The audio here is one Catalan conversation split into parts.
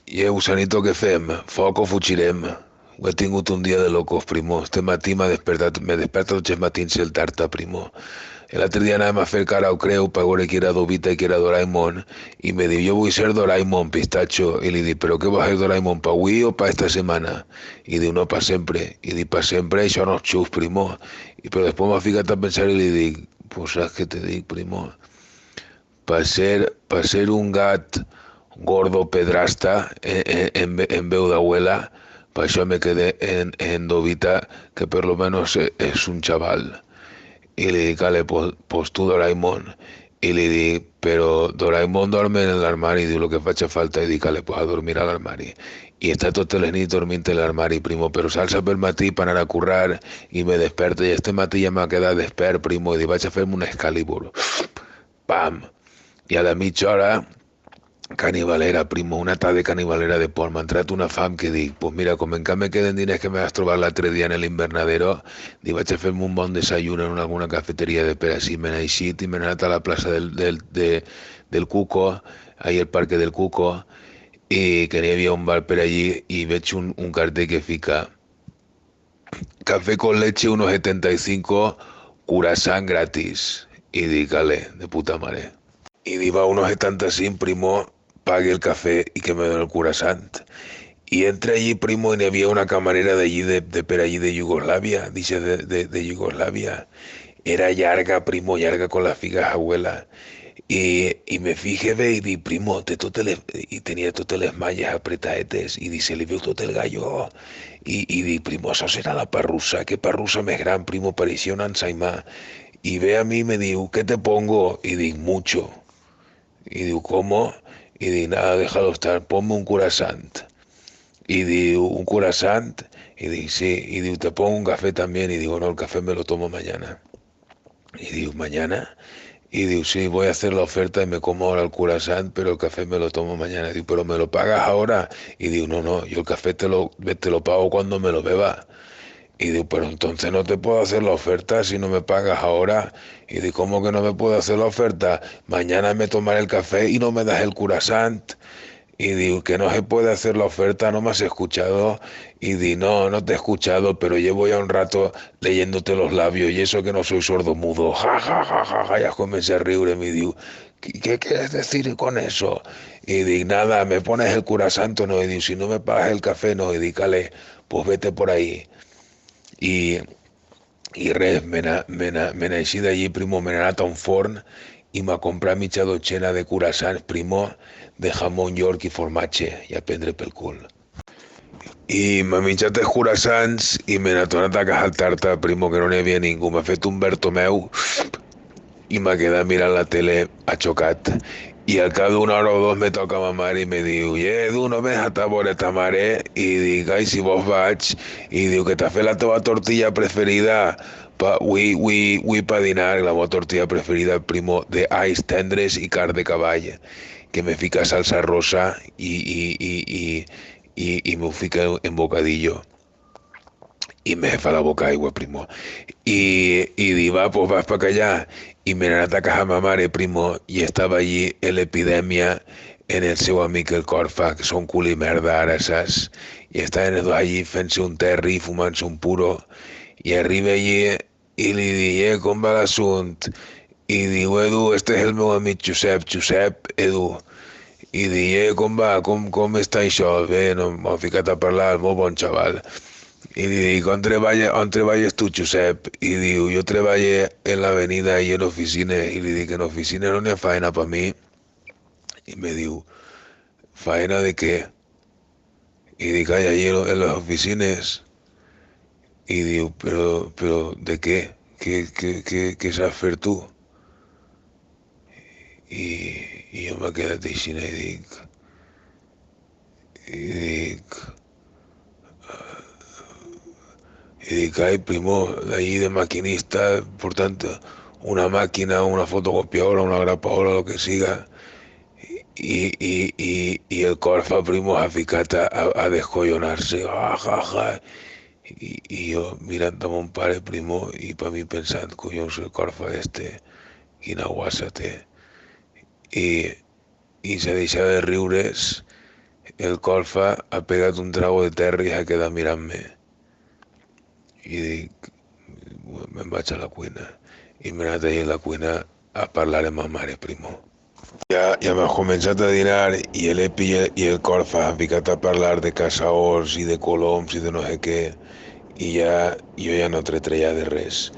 I gusanito, què fem? Foc o fugirem? Ho he tingut un dia de locos, primo. Este matí me desperta tots els matins el tarta, primo. L'altre dia anàvem a fer cara o creu per veure qui era Dobita i qui era Doraemon i me diu, jo vull ser Doraemon, pistacho. I li dic, però què vas a ser Doraemon, pa avui o pa esta setmana? I diu, no, pa sempre. I dic, pa sempre, això no és xuf, primo. I però després m'ha ficat a pensar i li dic, pues saps què te dic, primo? Pa ser un gat gordo pedrasta en veu d'abuela, per això me quedé en Dobita, que per lo menos es un chaval. Y le dije, "Cale, pues tú Doraemon." Y le dije, pero Doraemon duerme en el armario y digo lo que facha falta y dije, "Cale, pues a dormir al armario." Y está tot el nit dormint en l'armari, primo, però s'alça pel matí per anar a currar i me desperta i este matí ja m'ha quedat despert, primo, i dic, vaig a fer-me un Excalibur. Pam! I a la mitja hora canibalera, primo, una tarde canibalera de por. M'ha entrat una fam que dic, pues mira, com encara me queden diners que me vas trobar l'altre dia en l'invernadero, dic, vaig a fer-me un bon desayuno en alguna cafeteria de per així. Me n'he eixit i me n'he anat a la plaça del Cuco, ahí el parque del Cuco, i que n'hi havia un bar per allí i veig un cartell que fica café con leche 1,75, curasán gratis. I dic, ale, de puta mare. Y diva a 1,75, primo, pague el café y que me den el curasant. Y entré allí, primo, y había una camarera de allí, de per allí de Yugoslavia, dice de Yugoslavia. Era llarga, primo, llarga con las figas abuela. Y me fijé, ve, y di, primo, y tenía totes les malles apretaetes, y dice, li veu tot el gallo. Y di, primo, eso será la parrusa, qué parrusa més gran, primo, parecía un ensaimá. Y ve a mí y me diu, ¿qué te pongo? Y di, mucho. Y digo, ¿cómo? Y digo, nada, déjalo estar, ponme un curasant. Y digo, ¿un curasant? Y digo, sí. Y digo, te pongo un café también. Y digo, no, el café me lo tomo mañana. Y digo, ¿mañana? Y digo, sí, voy a hacer la oferta y me como ahora el curasant, pero el café me lo tomo mañana. Digo, ¿pero me lo pagas ahora? Y digo, no, no, yo el café te lo pago cuando me lo beba. Y digo, pero entonces no te puedo hacer la oferta si no me pagas ahora. Y digo, ¿cómo que no me puedo hacer la oferta? Mañana me tomaré el café y no me das el curasant. Y digo, que no se puede hacer la oferta, no me has escuchado. Y digo, no, no te he escuchado, pero llevo ya un rato leyéndote los labios y eso que no soy sordomudo. Ja, ja, ja, ja, ja, ya comencé a reírme y digo, ¿qué quieres decir con eso? Y digo, nada, me pones el curasanto, no. Y digo, si no me pagas el café, no. Y digo, cale, pues vete por ahí. I, i res, me n'he eixit d'allí, primo, me n'he anat a un forn i m'ha comprat mitja dotzena de curassans, primo, de jamón york i formatge, i a prendre pel cul. I m'ha menjat els curassans i me n'ha tornat a casa el tarta, primo, que no n'hi havia ningú. M'ha fet un Bertomeu y me quedé mirant la tele achocat. Y al cabo de una hora o dos me toca ma mare i me diu, Edu, no ves a ta veure ta mare? I dic, ai, si vos vaig. I diu que t'ha fet la teva tortilla preferida avui pa dinar, la meva tortilla preferida, primo, de ais tendres i carn de cavall, que me fica salsa rosa i m'ho fica en bocadillo. Y me fa la boca aigua, primo. Y di, va, pues vas para allá. Y me n'he anat a casa ma mare, primo, i estava allí l'epidèmia en el seu amic el Corfa, que són cul i merda ara, saps? I estaven els dos allí fent-se un terri, fumant-se un puro, i arriba allí i li dic, com va l'assunt? I diu, Edu, este és el meu amic Josep, Edu. I dic, com va, com està això? Bé, no, m'ha ficat a parlar, molt bon xaval. Y digo, on treballes tu, Josep? Y digo, yo treballo en la avenida y en oficina. Y le digo, en oficina no hay faena para mí. Y me digo, ¿faena de qué? Y digo, hay allí en las oficinas. Y digo, pero, ¿de qué? ¿Qué sabes hacer tú? Y yo me quedé de China y digo, ay, primo, de allí de maquinista, por tanto, una máquina, una fotocopiadora, una grapadora, lo que siga. Y el Corfa, primo, ha ficat a descollonarse. Ja, ja, ja. Y yo mirando a mon pare, primo, y para mí pensando, coño, el Corfa este, quina guasa té. I, i se deixa de riure's el Colfa ha pegat un trago de terra i s'ha quedat mirant-me. I dic, me'n vaig a la cuina. I m'he anat allà a la cuina a parlar amb ma mare, primo. Ja m'ha començat a dinar i l'Epi i el Corfa han ficat a parlar de caçadors i de coloms i de no sé què i jo ja no treia de res.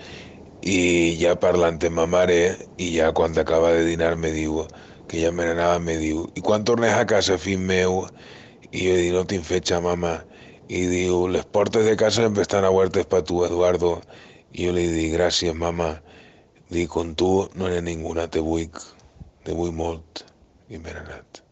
I ja parlant amb ma mare i ja quan acaba de dinar me diu que ja me n'anava, me diu i quan tornes a casa, fill meu? I jo dic, no tinc fetge, mama. I diu, les portes de casa sempre estan obertes per tu, Eduardo. I jo li dic, gràcies, mama. Dic, con tu no n'hi ha ninguna, te vull molt. I m'he anat.